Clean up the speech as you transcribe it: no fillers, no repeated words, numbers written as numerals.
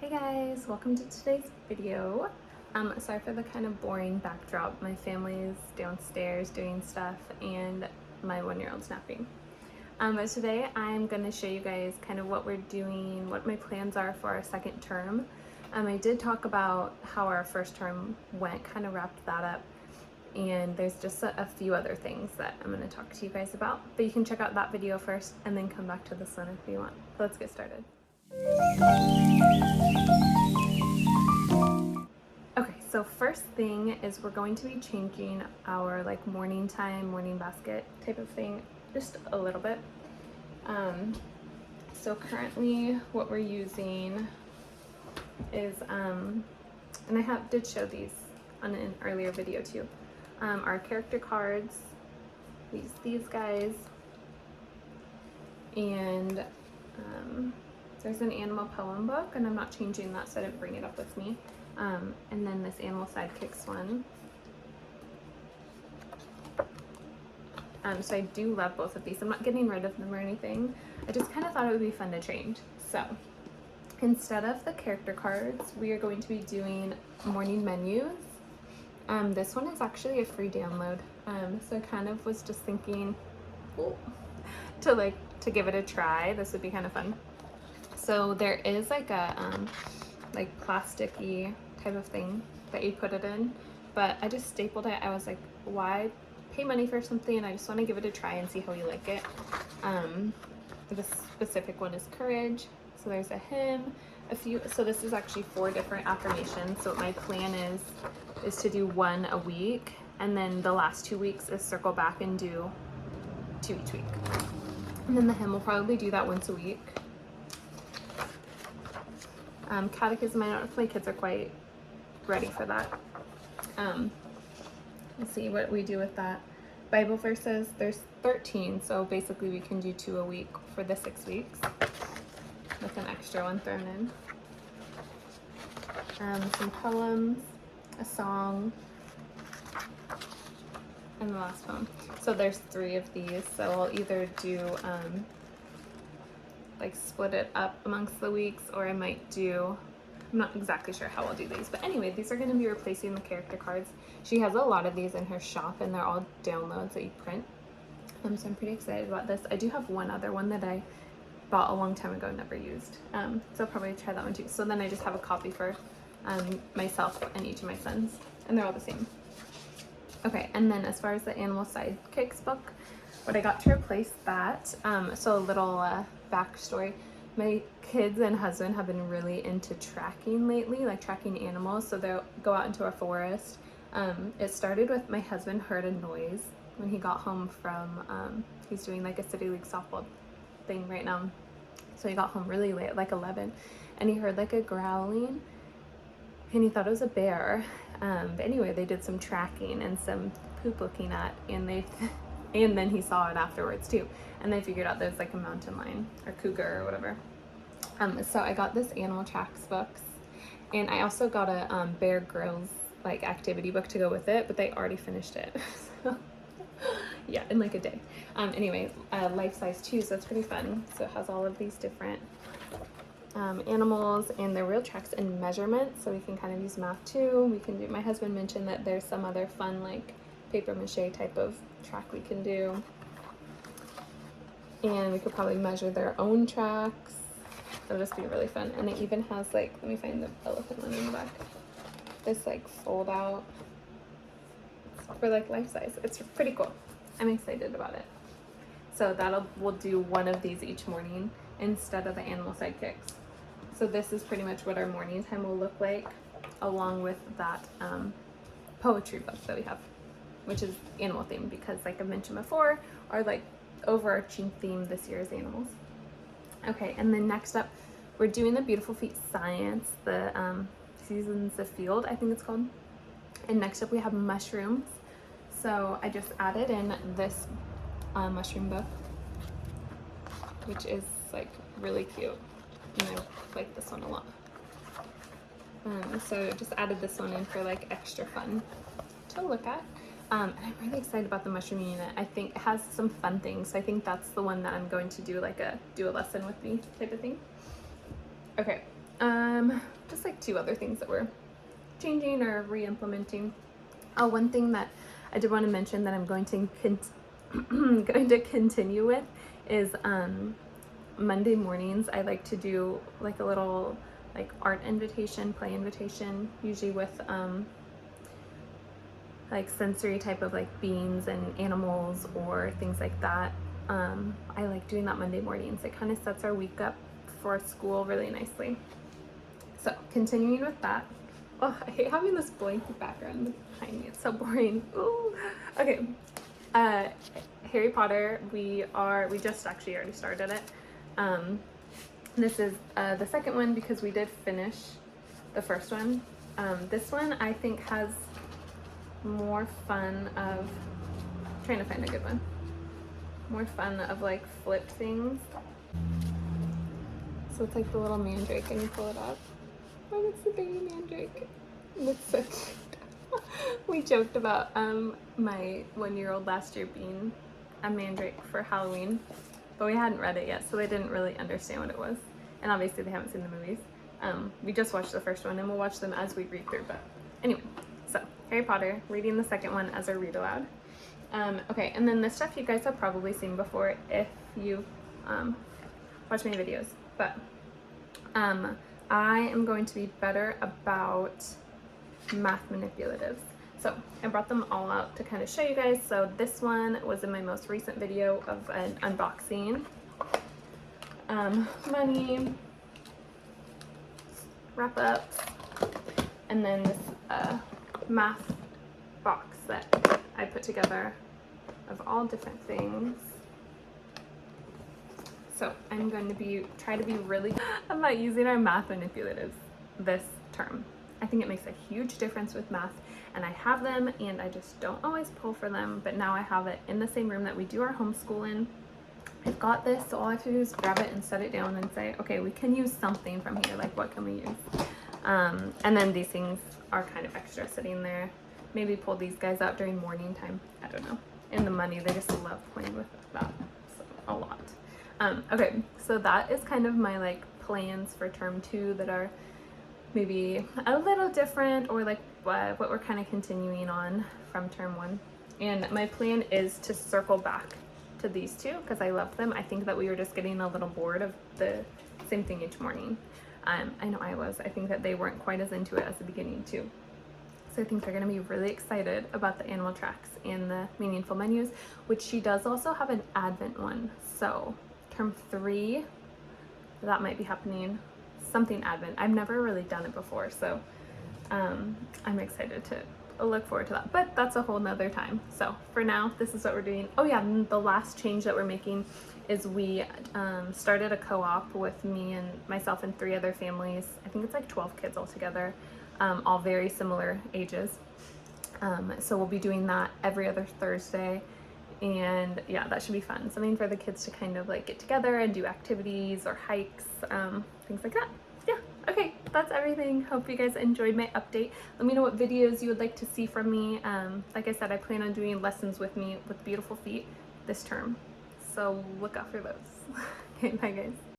Hey guys, welcome to today's video. Sorry for the kind of boring backdrop. My family's downstairs doing stuff and my 1-year-old's napping. But today I'm going to show you guys kind of what we're doing, what my plans are for our second term. I did talk about how our first term went, kind of wrapped that up. And there's just a few other things that I'm going to talk to you guys about. But you can check out that video first and then come back to this one if you want. So let's get started. Okay, so first thing is we're going to be changing our morning time, morning basket type of thing just a little bit. So currently what we're using is, and I did show these on an earlier video too, our character cards. We use these guys, and there's an animal poem book, and I'm not changing that, so I didn't bring it up with me. And then this animal sidekicks one. So I do love both of these. I'm not getting rid of them or anything. I just kind of thought it would be fun to change. So instead of the character cards, we are going to be doing morning menus. This one is actually a free download. So I kind of was just thinking to give it a try. This would be kind of fun. So there is like a plasticky type of thing that you put it in, but I just stapled it. I was like, why pay money for something? I just want to give it a try and see how you like it. The specific one is courage. So there's a hymn, so this is actually 4 different affirmations. So my plan is to do 1 a week, and then the last 2 weeks is circle back and do 2 each week. And then the hymn will probably do that once a week. Catechism, I don't know if my kids are quite ready for that. Let's see what we do with that. Bible verses, there's 13, so basically we can do 2 a week for the 6 weeks with an extra one thrown in. Some poems, a song, and the last poem. So there's 3 of these, so I'll either do split it up amongst the weeks, or I might do, I'm not exactly sure how I'll do these, but anyway, these are going to be replacing the character cards. She has a lot of these in her shop, and they're all downloads that you print. So I'm pretty excited about this. I do have one other one that I bought a long time ago, never used. So I'll probably try that one too. So then I just have a copy for myself and each of my sons, and they're all the same. Okay, and then as far as the animal sidekicks book, what I got to replace that, so a little backstory. My kids and husband have been really into tracking lately, like tracking animals. So they'll go out into a forest. It started with my husband heard a noise when he got home from, he's doing like a city league softball thing right now. So he got home really late, like 11, and he heard like a growling, and he thought it was a bear. But anyway, they did some tracking and some poop looking at, and then he saw it afterwards too, and they figured out there's like a mountain lion or cougar or whatever. So I got this animal tracks books, and I also got a Bear Grylls activity book to go with it, but they already finished it. So yeah, in like a day. Anyway, life size too, so it's pretty fun. So it has all of these different animals and their real tracks and measurements, so we can kind of use math too. We can do, my husband mentioned that there's some other fun paper mache type of track we can do, and we could probably measure their own tracks. It'll just be really fun. And it even has let me find the elephant one in the back, this fold out for life size. It's pretty cool. I'm excited about it. So we'll do 1 of these each morning instead of the animal sidekicks. So this is pretty much what our morning time will look like, along with that poetry book that we have, which is animal themed, because like I mentioned before, our overarching theme this year is animals. Okay, and then next up, we're doing the Beautiful Feet Science, the Seasons of Field, I think it's called. And next up we have mushrooms. So I just added in this mushroom book, which is really cute, and I like this one a lot. So just added this one in for extra fun to look at. And I'm really excited about the mushroom unit. I think it has some fun things. So I think that's the one that I'm going to do do a lesson with me type of thing. Okay, Just like 2 other things that we're changing or re-implementing. Oh, one thing that I did want to mention that I'm going to going to continue with is Monday mornings I like to do like a little like art invitation, play invitation, usually with like sensory type of like beans and animals or things like that. I like doing that Monday mornings. It kind of sets our week up for school really nicely. So continuing with that. Oh, I hate having this blank background behind me. It's so boring. Ooh. Okay. Harry Potter. We just actually already started it. This is the second one because we did finish the first one. This one I think has more fun of trying to find a good one. More fun of like flip things. So it's like the little mandrake and you pull it up. Oh, it's the baby mandrake. It looks so cute. We joked about my 1-year-old last year being a mandrake for Halloween, but we hadn't read it yet, so they didn't really understand what it was. And obviously they haven't seen the movies. We just watched the first one and we'll watch them as we read through, but anyway, so Harry Potter, reading the second one as a read aloud. Okay, and then this stuff you guys have probably seen before if you watch my videos, but I am going to be better about math manipulatives. So I brought them all out to kind of show you guys. So this one was in my most recent video of an unboxing. Money, wrap ups, and then this math box that I put together of all different things. So I'm going to try to be really about using our math manipulatives this term. I think it makes a huge difference with math, and I have them and I just don't always pull for them, but now I have it in the same room that we do our homeschool in. I've got this, so all I have to do is grab it and set it down and say, okay, we can use something from here, like what can we use? And then these things are kind of extra sitting there. Maybe pull these guys out during morning time, I don't know. And the money, they just love playing with that, so a lot. Okay, so that is kind of my like plans for term 2 that are maybe a little different, or like what we're kind of continuing on from term 1. And my plan is to circle back to these 2 because I love them. I think that we were just getting a little bored of the same thing each morning. I know I was. I think that they weren't quite as into it as the beginning too. So I think they're going to be really excited about the animal tracks and the meaningful menus, which she does also have an Advent one. So term 3, that might be happening, something Advent. I've never really done it before, so I'm excited to look forward to that, but that's a whole nother time. So for now, this is what we're doing. Oh yeah, and the last change that we're making is we started a co-op with me and myself and 3 other families. I think it's like 12 kids altogether, all very similar ages. So we'll be doing that every other Thursday. And yeah, that should be fun. Something for the kids to kind of like get together and do activities or hikes, things like that. Yeah, okay, that's everything. Hope you guys enjoyed my update. Let me know what videos you would like to see from me. Like I said, I plan on doing lessons with me with beautiful feet this term. So look out for those. Okay, bye guys.